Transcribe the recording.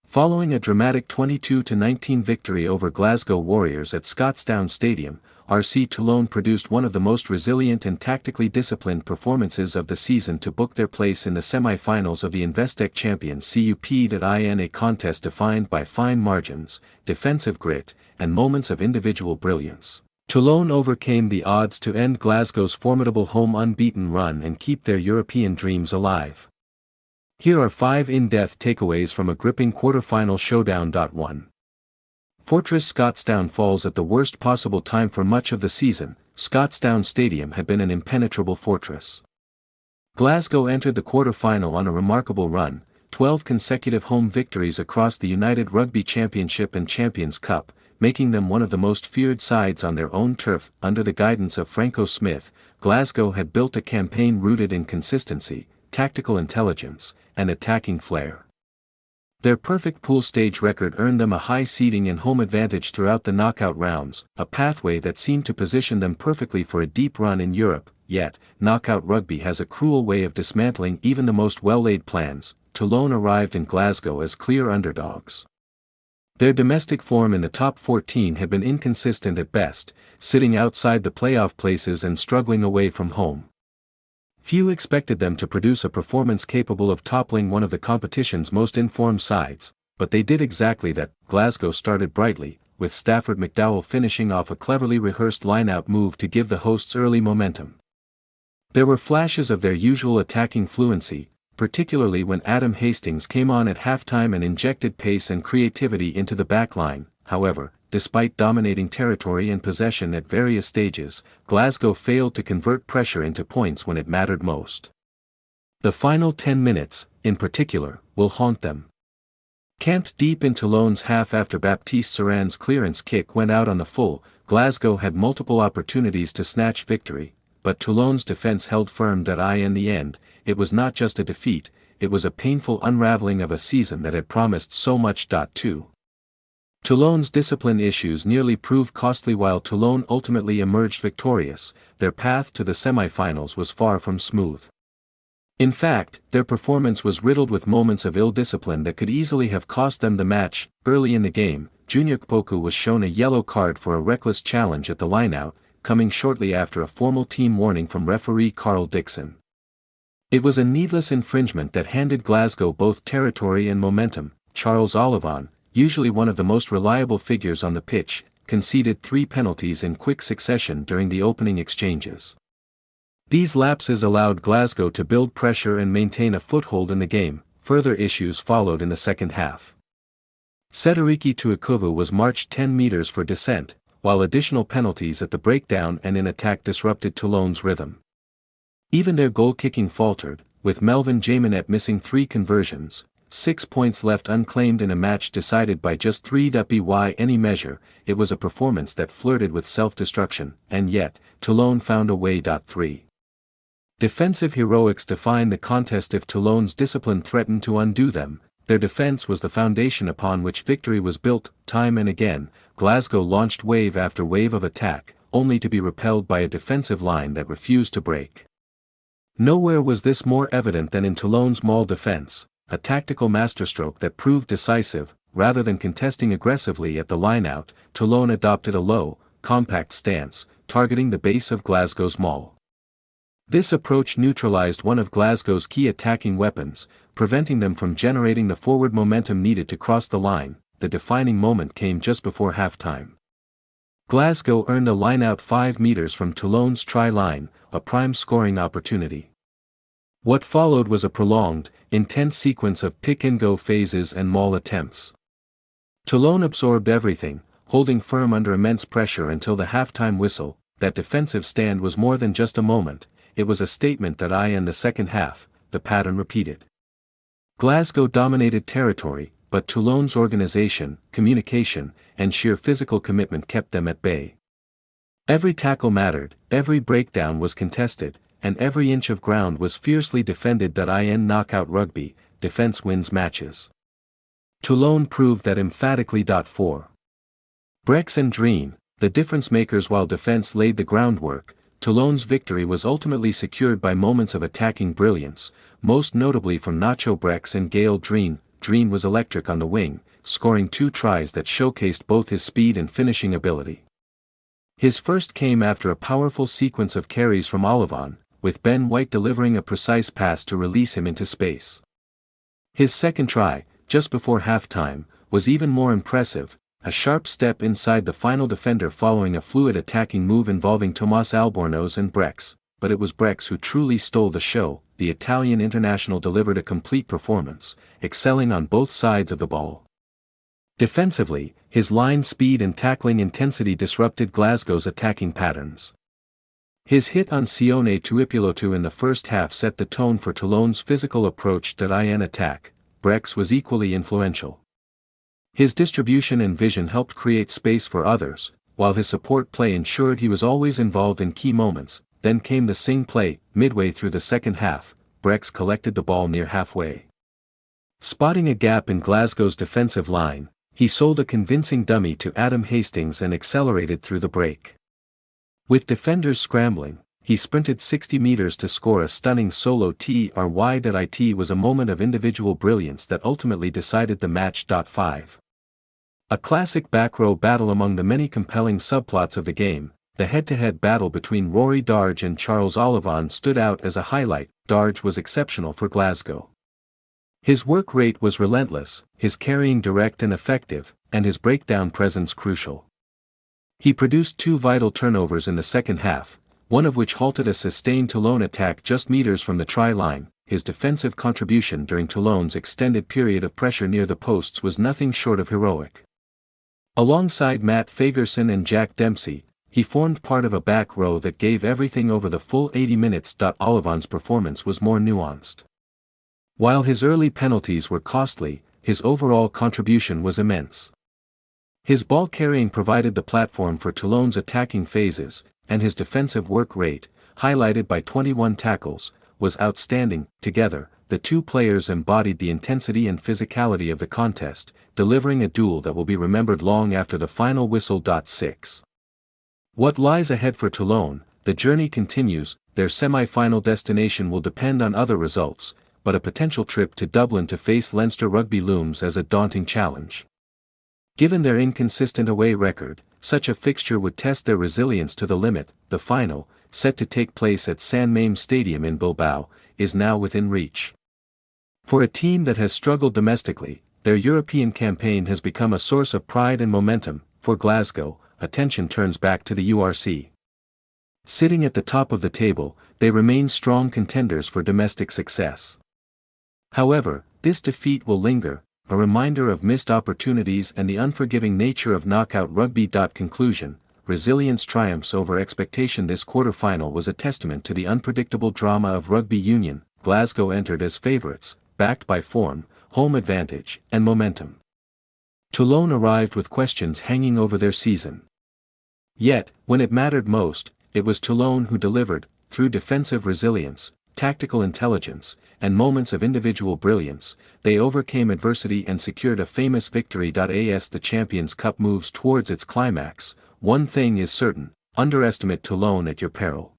Following a dramatic 22-19 victory over Glasgow Warriors at Scotstoun Stadium, RC Toulon produced one of the most resilient and tactically disciplined performances of the season to book their place in the semi-finals of the Investec Champions Cup. In a contest defined by fine margins, defensive grit, and moments of individual brilliance, Toulon overcame the odds to end Glasgow's formidable home unbeaten run and keep their European dreams alive. Here are 5 in-depth takeaways from a gripping quarter-final showdown. 1. Fortress Scotstoun falls at the worst possible time. For much of the season, Scotstoun Stadium had been an impenetrable fortress. Glasgow entered the quarter-final on a remarkable run, 12 consecutive home victories across the United Rugby Championship and Champions Cup, making them one of the most feared sides on their own turf. Under the guidance of Franco Smith, Glasgow had built a campaign rooted in consistency, tactical intelligence, and attacking flair. Their perfect pool stage record earned them a high seeding and home advantage throughout the knockout rounds, a pathway that seemed to position them perfectly for a deep run in Europe. Yet, knockout rugby has a cruel way of dismantling even the most well-laid plans. Toulon arrived in Glasgow as clear underdogs. Their domestic form in the top 14 had been inconsistent at best, sitting outside the playoff places and struggling away from home. Few expected them to produce a performance capable of toppling one of the competition's most informed sides, but they did exactly that. Glasgow started brightly, with Stafford McDowell finishing off a cleverly rehearsed line-out move to give the hosts early momentum. There were flashes of their usual attacking fluency, particularly when Adam Hastings came on at halftime and injected pace and creativity into the backline. However, despite dominating territory and possession at various stages, Glasgow failed to convert pressure into points when it mattered most. The final 10 minutes, in particular, will haunt them. Camped deep in Toulon's half after Baptiste Seran's clearance kick went out on the full, Glasgow had multiple opportunities to snatch victory, but Toulon's defense held firm. In the end, it was not just a defeat, it was a painful unraveling of a season that had promised so much. 2. Toulon's discipline issues nearly proved costly. While Toulon ultimately emerged victorious, their path to the semi-finals was far from smooth. In fact, their performance was riddled with moments of ill-discipline that could easily have cost them the match. Early in the game, Junior Kpoku was shown a yellow card for a reckless challenge at the line-out, coming shortly after a formal team warning from referee Carl Dixon. It was a needless infringement that handed Glasgow both territory and momentum. Charles Ollivon, usually one of the most reliable figures on the pitch, conceded 3 penalties in quick succession during the opening exchanges. These lapses allowed Glasgow to build pressure and maintain a foothold in the game. Further issues followed in the second half. Sederiki Tuikuvu was marched 10 meters for dissent, while additional penalties at the breakdown and in attack disrupted Toulon's rhythm. Even their goal-kicking faltered, with Melvin Jaminet missing 3 conversions, 6 points left unclaimed in a match decided by just 3. By any measure, it was a performance that flirted with self-destruction, and yet, Toulon found a way. 3. Defensive heroics defined the contest. If Toulon's discipline threatened to undo them, their defense was the foundation upon which victory was built. Time and again, Glasgow launched wave after wave of attack, only to be repelled by a defensive line that refused to break. Nowhere was this more evident than in Toulon's maul defense, a tactical masterstroke that proved decisive. Rather than contesting aggressively at the line-out, Toulon adopted a low, compact stance, targeting the base of Glasgow's maul. This approach neutralized one of Glasgow's key attacking weapons, preventing them from generating the forward momentum needed to cross the line. The defining moment came just before halftime. Glasgow earned a line-out 5 meters from Toulon's try line, a prime scoring opportunity. What followed was a prolonged, intense sequence of pick-and-go phases and maul attempts. Toulon absorbed everything, holding firm under immense pressure until the halftime whistle. That defensive stand was more than just a moment, it was a statement. In the second half, the pattern repeated. Glasgow dominated territory, but Toulon's organization, communication, and sheer physical commitment kept them at bay. Every tackle mattered, every breakdown was contested, and every inch of ground was fiercely defended. In knockout rugby, defense wins matches. Toulon proved that emphatically. 4. Brex and Drean, the difference makers. While defense laid the groundwork, Toulon's victory was ultimately secured by moments of attacking brilliance, most notably from Nacho Brex and Gaël Dréan. Drean was electric on the wing, scoring 2 tries that showcased both his speed and finishing ability. His first came after a powerful sequence of carries from Olivan, with Ben White delivering a precise pass to release him into space. His second try, just before halftime, was even more impressive, a sharp step inside the final defender following a fluid attacking move involving Tomas Albornoz and Brex, but it was Brex who truly stole the show. The Italian international delivered a complete performance, excelling on both sides of the ball. Defensively, his line speed and tackling intensity disrupted Glasgow's attacking patterns. His hit on Sione Tuipilotu in the first half set the tone for Toulon's physical approach to IN attack. Brex was equally influential. His distribution and vision helped create space for others, while his support play ensured he was always involved in key moments. Then came the sing play. Midway through the second half, Brex collected the ball near halfway. Spotting a gap in Glasgow's defensive line, he sold a convincing dummy to Adam Hastings and accelerated through the break. With defenders scrambling, he sprinted 60 meters to score a stunning solo try. It was a moment of individual brilliance that ultimately decided the match. 5. A classic back row battle among the many compelling subplots of the game. The head-to-head battle between Rory Darge and Charles Olivan stood out as a highlight. Darge was exceptional for Glasgow. His work rate was relentless, his carrying direct and effective, and his breakdown presence crucial. He produced 2 vital turnovers in the second half, one of which halted a sustained Toulon attack just meters from the try line. His defensive contribution during Toulon's extended period of pressure near the posts was nothing short of heroic. Alongside Matt Fagerson and Jack Dempsey, he formed part of a back row that gave everything over the full 80 minutes. Olivan's performance was more nuanced. While his early penalties were costly, his overall contribution was immense. His ball carrying provided the platform for Toulon's attacking phases, and his defensive work rate, highlighted by 21 tackles, was outstanding. Together, the two players embodied the intensity and physicality of the contest, delivering a duel that will be remembered long after the final whistle. 6. What lies ahead for Toulon? The journey continues. Their semi-final destination will depend on other results, but a potential trip to Dublin to face Leinster Rugby looms as a daunting challenge. Given their inconsistent away record, such a fixture would test their resilience to the limit. The final, set to take place at San Mamés Stadium in Bilbao, is now within reach. For a team that has struggled domestically, their European campaign has become a source of pride and momentum. For Glasgow, attention turns back to the URC. Sitting at the top of the table, they remain strong contenders for domestic success. However, this defeat will linger, a reminder of missed opportunities and the unforgiving nature of knockout rugby. Conclusion: resilience triumphs over expectation. This quarter-final was a testament to the unpredictable drama of rugby union. Glasgow entered as favourites, backed by form, home advantage, and momentum. Toulon arrived with questions hanging over their season. Yet, when it mattered most, it was Toulon who delivered, through defensive resilience, tactical intelligence, and moments of individual brilliance. They overcame adversity and secured a famous victory. As the Champions Cup moves towards its climax, one thing is certain: underestimate Toulon at your peril.